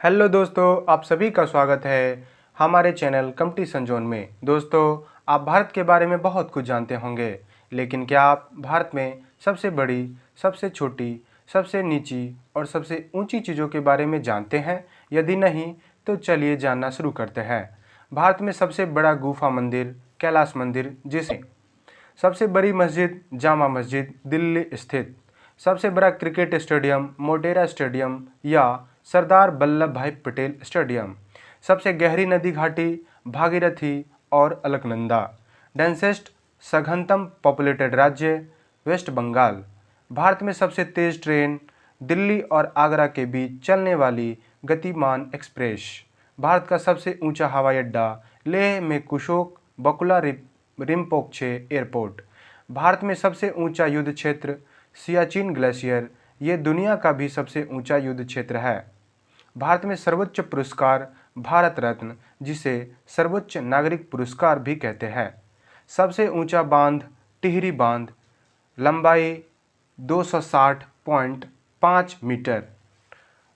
Hello दोस्तों, आप सभी का स्वागत है हमारे चैनल कंपटीशन जोन में। दोस्तों, आप भारत के बारे में बहुत कुछ जानते होंगे, लेकिन क्या आप भारत में सबसे बड़ी, सबसे छोटी, सबसे नीची और सबसे ऊंची चीज़ों के बारे में जानते हैं? यदि नहीं, तो चलिए जानना शुरू करते हैं। भारत में सबसे बड़ा गुफा मंदिर कैलाश मंदिर, जिसे सबसे बड़ी मस्जिद जामा मस्जिद दिल्ली स्थित, सबसे बड़ा क्रिकेट स्टेडियम मोटेरा स्टेडियम या सरदार वल्लभ भाई पटेल स्टेडियम, सबसे गहरी नदी घाटी भागीरथी और अलकनंदा, डेंसेस्ट सघनतम पॉपुलेटेड राज्य वेस्ट बंगाल, भारत में सबसे तेज ट्रेन दिल्ली और आगरा के बीच चलने वाली गतिमान एक्सप्रेस, भारत का सबसे ऊंचा हवाई अड्डा लेह में कुशोक बकुला रिम्पोचे एयरपोर्ट, भारत में सबसे ऊंचा युद्ध क्षेत्र सियाचिन ग्लेशियर, ये दुनिया का भी सबसे ऊंचा युद्ध क्षेत्र है। भारत में सर्वोच्च पुरस्कार भारत रत्न, जिसे सर्वोच्च नागरिक पुरस्कार भी कहते हैं। सबसे ऊंचा बांध टिहरी बांध, लंबाई 260.5 मीटर।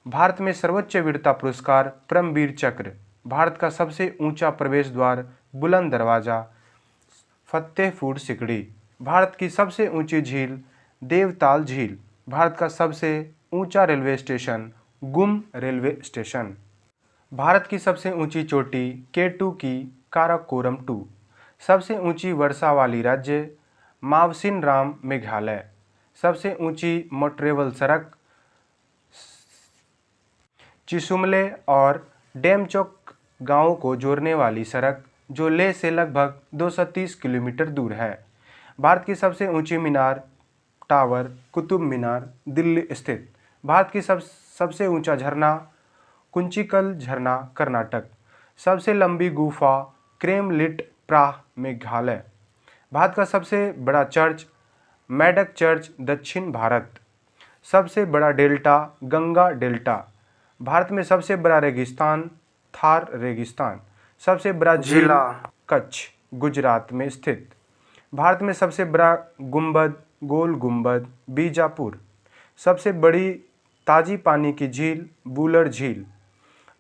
भारत में सर्वोच्च वीरता पुरस्कार परमवीर चक्र, भारत का सबसे ऊंचा प्रवेश द्वार बुलंद दरवाजा फतेहपुर सिकड़ी, भारत की सबसे ऊंची झील देवताल झील, भारत का सबसे ऊंचा रेलवे स्टेशन गुम रेलवे स्टेशन, भारत की सबसे ऊंची चोटी K2 की काराकोरम 2, सबसे ऊंची वर्षा वाली राज्य मावसिनराम मेघालय, सबसे ऊंची मोटरेबल सड़क चिसुमले और डेमचोक गांवों को जोड़ने वाली सड़क, जो लेह से लगभग 230 किलोमीटर दूर है। भारत की सबसे ऊंची मीनार टावर कुतुब मीनार दिल्ली स्थित, भारत की सबसे ऊंचा झरना कुंचिकल झरना कर्नाटक, सबसे लंबी गुफा क्रेमलिट प्राह मेघालय, भारत का सबसे बड़ा चर्च मैडक चर्च दक्षिण भारत, सबसे बड़ा डेल्टा गंगा डेल्टा, भारत में सबसे बड़ा रेगिस्तान थार रेगिस्तान, सबसे बड़ा जिला कच्छ गुजरात में स्थित, भारत में सबसे बड़ा गुंबद गोल गुंबद बीजापुर, सबसे बड़ी ताजी पानी की झील बूलर झील,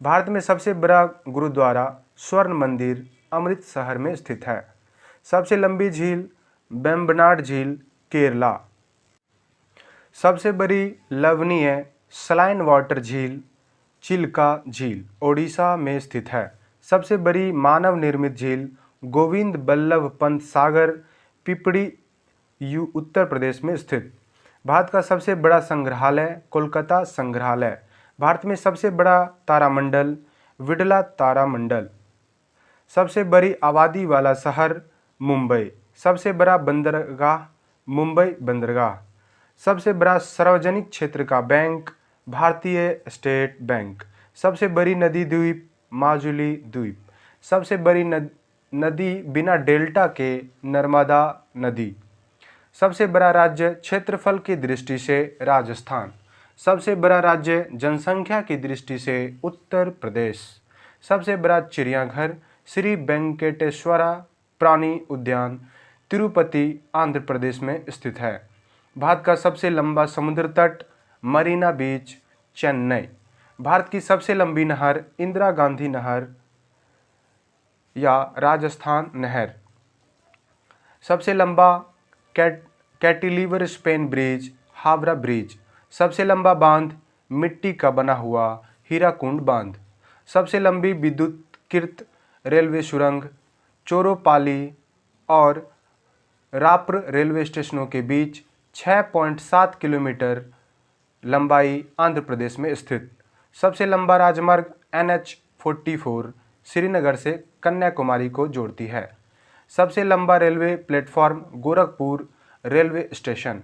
भारत में सबसे बड़ा गुरुद्वारा स्वर्ण मंदिर अमृतसर में स्थित है, सबसे लंबी झील बेम्बनाड झील केरला, सबसे बड़ी लवणीय सलाइन वाटर झील चिल्का झील ओडिशा में स्थित है, सबसे बड़ी मानव निर्मित झील गोविंद बल्लभ पंत सागर पिपड़ी उत्तर प्रदेश में स्थित, भारत का सबसे बड़ा संग्रहालय कोलकाता संग्रहालय, भारत में सबसे बड़ा तारामंडल विड़ला तारामंडल, सबसे बड़ी आबादी वाला शहर मुंबई, सबसे बड़ा बंदरगाह मुंबई बंदरगाह, सबसे बड़ा सार्वजनिक क्षेत्र का बैंक भारतीय स्टेट बैंक, सबसे बड़ी नदी द्वीप माजुली द्वीप, सबसे बड़ी नदी बिना डेल्टा के नर्मदा नदी, सबसे बड़ा राज्य क्षेत्रफल की दृष्टि से राजस्थान, सबसे बड़ा राज्य जनसंख्या की दृष्टि से उत्तर प्रदेश, सबसे बड़ा चिड़ियाघर श्री वेंकटेश्वरा प्राणी उद्यान तिरुपति आंध्र प्रदेश में स्थित है, भारत का सबसे लंबा समुद्र तट मरीना बीच चेन्नई, भारत की सबसे लंबी नहर इंदिरा गांधी नहर या राजस्थान नहर, सबसे लंबा कैटिलीवर स्पेन ब्रिज हावड़ा ब्रिज, सबसे लंबा बांध मिट्टी का बना हुआ हीराकुंड बांध, सबसे लंबी विद्युतीकृत रेलवे सुरंग चोरोपाली और राप्र रेलवे स्टेशनों के बीच 6.7 किलोमीटर लंबाई आंध्र प्रदेश में स्थित, सबसे लंबा राजमार्ग NH44 श्रीनगर से कन्याकुमारी को जोड़ती है, सबसे लंबा railway platform Gorakhpur railway station,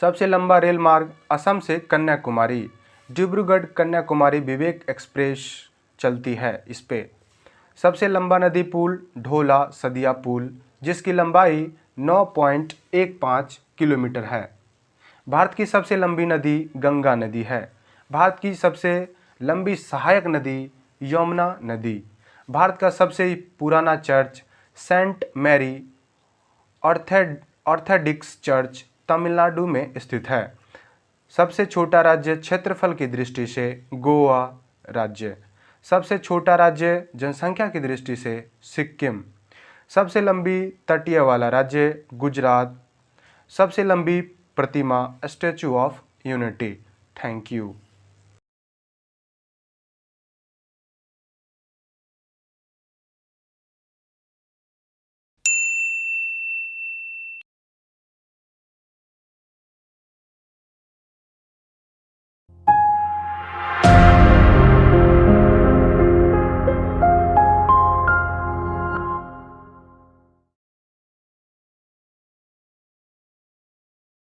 सबसे लंबा रेल मार्ग असम से कन्याकुमारी डिब्रूगढ़ कन्याकुमारी विवेक एक्सप्रेस चलती है इस पे, सबसे लंबा नदी पुल ढोला सदिया पुल, जिसकी लंबाई 9.15 किलोमीटर है, भारत की सबसे लंबी नदी गंगा नदी है, भारत की सबसे लंबी सहायक नदी यमुना नदी, भारत का सबसे पुराना church Saint Mary Orthodox church Tamil Nadu में स्थित है, सबसे छोटा राज्य क्षेत्रफल की दृष्टि से गोवा राज्य। सबसे छोटा राज्य जनसंख्या की दृष्टि से सिक्किम। सबसे लंबी तटीय वाला राज्य गुजरात। सबसे लंबी प्रतिमा statue of unity. Thank you.